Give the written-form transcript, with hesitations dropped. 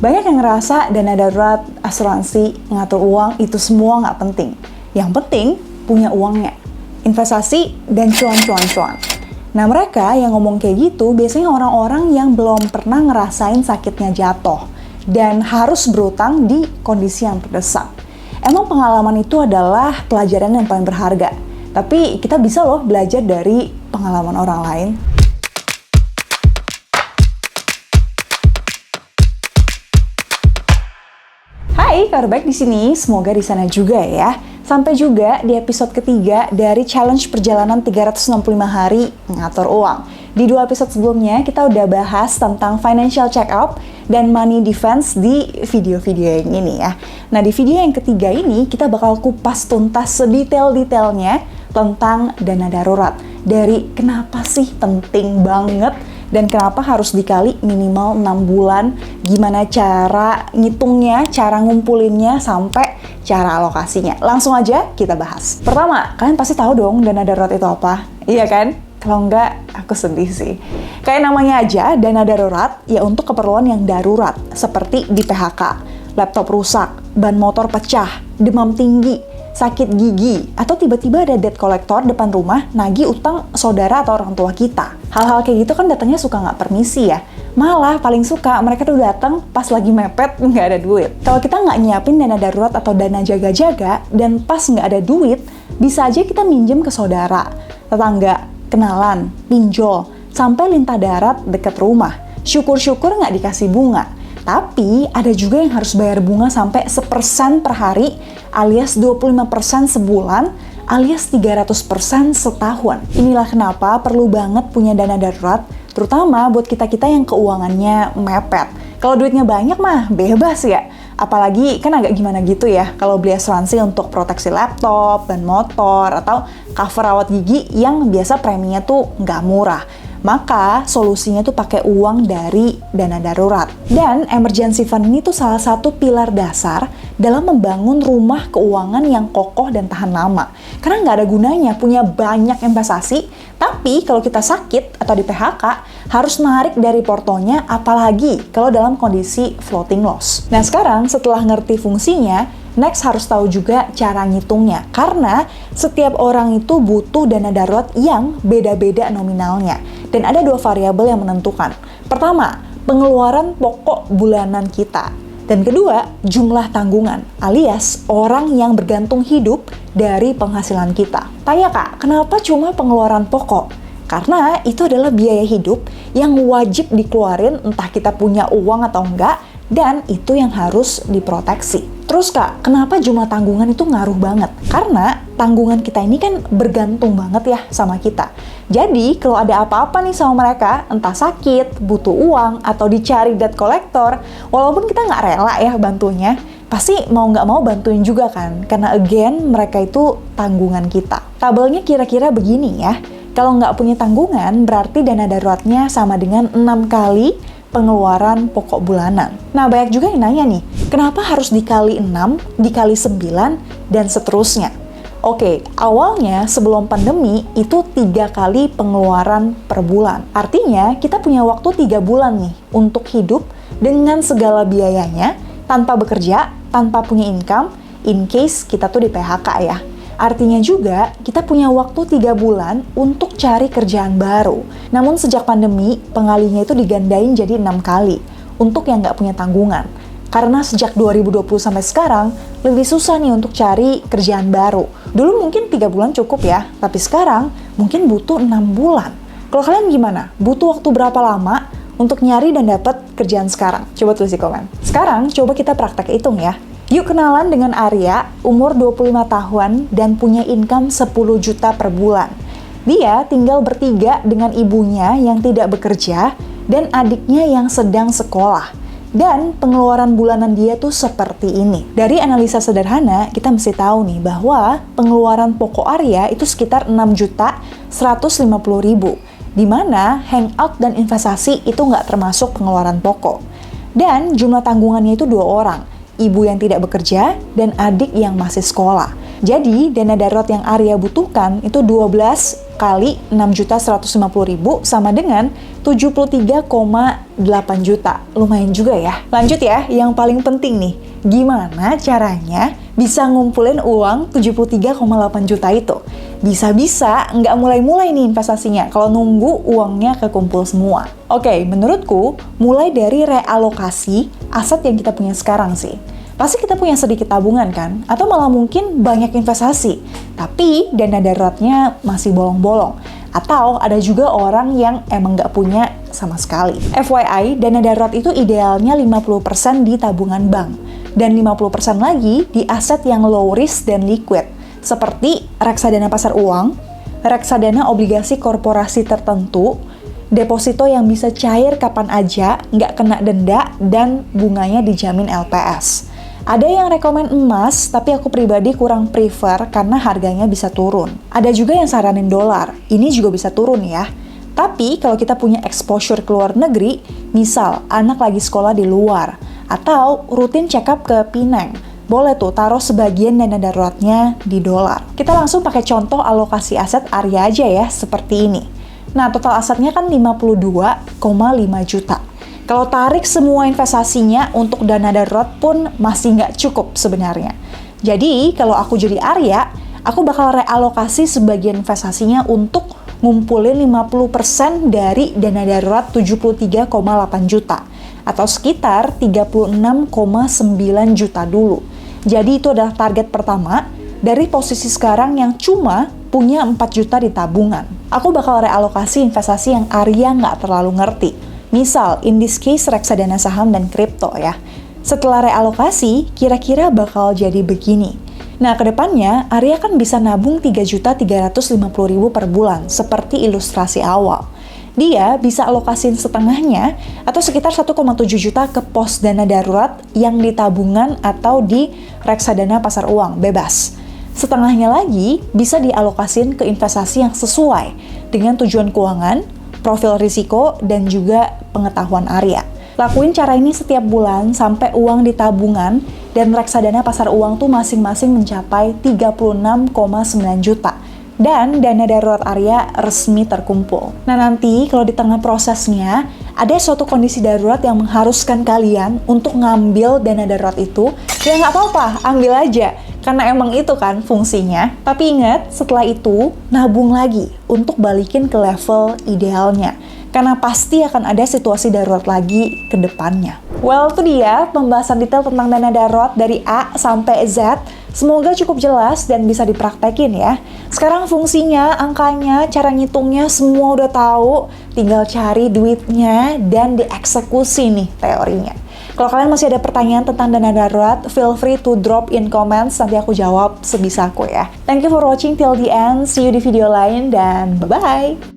Banyak yang ngerasa dana darurat, asuransi, ngatur uang itu semua nggak penting. Yang penting punya uangnya, investasi, dan cuan. Nah mereka yang ngomong kayak gitu biasanya orang-orang yang belum pernah ngerasain sakitnya jatuh dan harus berutang di kondisi yang terdesak. Emang pengalaman itu adalah pelajaran yang paling berharga, tapi kita bisa loh belajar dari pengalaman orang lain. Hai, kabar baik di sini. Semoga di sana juga ya. Sampai juga di episode ketiga dari challenge perjalanan 365 hari mengatur uang. Di 2 episode sebelumnya kita udah bahas tentang financial check-up dan money defense di video-video yang ini ya. Nah, di video yang ketiga ini kita bakal kupas tuntas sedetail-detailnya tentang dana darurat. Dari kenapa sih penting banget dan kenapa harus dikali minimal 6 bulan, gimana cara ngitungnya, cara ngumpulinnya, sampai cara alokasinya. Langsung aja kita bahas. Pertama, kalian pasti tahu dong dana darurat itu apa? Iya kan? Kalau enggak, aku sedih sih. Kayak namanya aja, dana darurat ya untuk keperluan yang darurat, seperti di PHK, laptop rusak, ban motor pecah, demam tinggi, sakit gigi, atau tiba-tiba ada debt collector depan rumah nagih utang saudara atau orang tua kita. Hal-hal kayak gitu kan datangnya suka nggak permisi ya. Malah paling suka mereka tuh datang pas lagi mepet nggak ada duit. Kalau kita nggak nyiapin dana darurat atau dana jaga-jaga dan pas nggak ada duit, bisa aja kita minjem ke saudara, tetangga, kenalan, pinjol, sampai lintah darat deket rumah. Syukur-syukur nggak dikasih bunga. Tapi ada juga yang harus bayar bunga sampai 1% per hari, alias 25% sebulan, alias 300% setahun. Inilah kenapa perlu banget punya dana darurat, terutama buat kita-kita yang keuangannya mepet. Kalau duitnya banyak mah bebas ya. Apalagi kan agak gimana gitu ya kalau beli asuransi untuk proteksi laptop, ban motor, atau cover rawat gigi yang biasa preminya tuh nggak murah. Maka solusinya tuh pakai uang dari dana darurat. Dan emergency fund ini tuh salah satu pilar dasar dalam membangun rumah keuangan yang kokoh dan tahan lama. Karena nggak ada gunanya punya banyak investasi, tapi kalau kita sakit atau di PHK, harus narik dari portonya, apalagi kalau dalam kondisi floating loss. Nah sekarang setelah ngerti fungsinya, next harus tahu juga cara ngitungnya. Karena setiap orang itu butuh dana darurat yang beda-beda nominalnya. Dan ada 2 variabel yang menentukan. Pertama, pengeluaran pokok bulanan kita. Dan kedua, jumlah tanggungan, alias orang yang bergantung hidup dari penghasilan kita. Tanya kak, kenapa cuma pengeluaran pokok? Karena itu adalah biaya hidup yang wajib dikeluarin entah kita punya uang atau enggak, dan itu yang harus diproteksi. Terus kak, kenapa jumlah tanggungan itu ngaruh banget? Karena tanggungan kita ini kan bergantung banget ya sama kita. Jadi kalau ada apa-apa nih sama mereka, entah sakit, butuh uang, atau dicari debt collector, walaupun kita nggak rela ya bantunya, pasti mau nggak mau bantuin juga kan? Karena again, mereka itu tanggungan kita. Tabelnya kira-kira begini ya. Kalau nggak punya tanggungan, berarti dana daruratnya sama dengan 6 kali pengeluaran pokok bulanan. Nah, banyak juga yang nanya nih, kenapa harus dikali 6, dikali 9, dan seterusnya? Oke, awalnya sebelum pandemi itu 3 kali pengeluaran per bulan. Artinya, kita punya waktu 3 bulan nih untuk hidup dengan segala biayanya, tanpa bekerja, tanpa punya income, in case kita tuh di PHK ya. Artinya juga, kita punya waktu 3 bulan untuk cari kerjaan baru. Namun sejak pandemi, pengalinya itu digandain jadi 6 kali untuk yang nggak punya tanggungan. Karena sejak 2020 sampai sekarang, lebih susah nih untuk cari kerjaan baru. Dulu mungkin 3 bulan cukup ya, tapi sekarang mungkin butuh 6 bulan. Kalau kalian gimana? Butuh waktu berapa lama untuk nyari dan dapat kerjaan sekarang? Coba tulis di komen. Sekarang, coba kita praktek hitung ya. Yuk kenalan dengan Arya, umur 25 tahun dan punya income 10 juta per bulan. Dia tinggal bertiga dengan ibunya yang tidak bekerja dan adiknya yang sedang sekolah. Dan pengeluaran bulanan dia tuh seperti ini. Dari analisa sederhana, kita mesti tahu nih bahwa pengeluaran pokok Arya itu sekitar 6.150.000. Di mana hangout dan investasi itu nggak termasuk pengeluaran pokok. Dan jumlah tanggungannya itu 2 orang. ibu yang tidak bekerja, dan adik yang masih sekolah. Jadi, dana darurat yang Arya butuhkan itu 12 kali 6.150.000 sama dengan 73,8 juta. Lumayan juga ya. Lanjut ya, yang paling penting nih. Gimana caranya bisa ngumpulin uang 73,8 juta itu? Bisa-bisa nggak mulai-mulai nih investasinya kalau nunggu uangnya kekumpul semua. Oke, menurutku mulai dari realokasi aset yang kita punya sekarang sih. Pasti kita punya sedikit tabungan kan? Atau malah mungkin banyak investasi. Tapi dana daruratnya masih bolong-bolong. Atau ada juga orang yang emang nggak punya sama sekali. FYI, dana darurat itu idealnya 50% di tabungan bank. Dan 50% lagi di aset yang low risk dan liquid. Seperti reksadana pasar uang, reksadana obligasi korporasi tertentu, deposito yang bisa cair kapan aja, nggak kena denda, dan bunganya dijamin LPS. Ada yang rekomen emas, tapi aku pribadi kurang prefer karena harganya bisa turun. Ada juga yang saranin dolar, ini juga bisa turun ya. Tapi kalau kita punya exposure ke luar negeri, misal anak lagi sekolah di luar, atau rutin check up ke Pineng, boleh tuh taruh sebagian dana daruratnya di dolar. Kita langsung pakai contoh alokasi aset Arya aja ya, seperti ini. Nah, total asetnya kan 52,5 juta. Kalau tarik semua investasinya untuk dana darurat pun masih nggak cukup sebenarnya. Jadi, kalau aku jadi Arya, aku bakal realokasi sebagian investasinya untuk ngumpulin 50% dari dana darurat 73,8 juta. Atau sekitar 36,9 juta dulu. Jadi itu adalah target pertama dari posisi sekarang yang cuma punya 4 juta di tabungan. Aku bakal realokasi investasi yang Arya nggak terlalu ngerti. Misal, in this case reksadana saham dan kripto ya. Setelah realokasi, kira-kira bakal jadi begini. Nah, kedepannya Arya kan bisa nabung 3.350.000 per bulan, seperti ilustrasi awal. Dia bisa alokasiin setengahnya atau sekitar 1,7 juta ke pos dana darurat yang di tabungan atau di reksadana pasar uang, bebas. Setengahnya lagi bisa dialokasiin ke investasi yang sesuai dengan tujuan keuangan, profil risiko, dan juga pengetahuan Arya. Lakuin cara ini setiap bulan sampai uang di tabungan dan reksadana pasar uang tuh masing-masing mencapai 36,9 juta. Dan dana darurat Arya resmi terkumpul. Nah, nanti kalau di tengah prosesnya ada suatu kondisi darurat yang mengharuskan kalian untuk ngambil dana darurat itu, ya nggak apa-apa, ambil aja. Karena emang itu kan fungsinya. Tapi ingat, setelah itu nabung lagi untuk balikin ke level idealnya. Karena pasti akan ada situasi darurat lagi ke depannya. Well, itu dia pembahasan detail tentang dana darurat dari A sampai Z. Semoga cukup jelas dan bisa dipraktekin ya. Sekarang fungsinya, angkanya, cara ngitungnya semua udah tahu. Tinggal cari duitnya dan dieksekusi nih teorinya. Kalau kalian masih ada pertanyaan tentang dana darurat, feel free to drop in comments. Nanti aku jawab sebisaku ya. Thank you for watching till the end. See you di video lain dan bye-bye.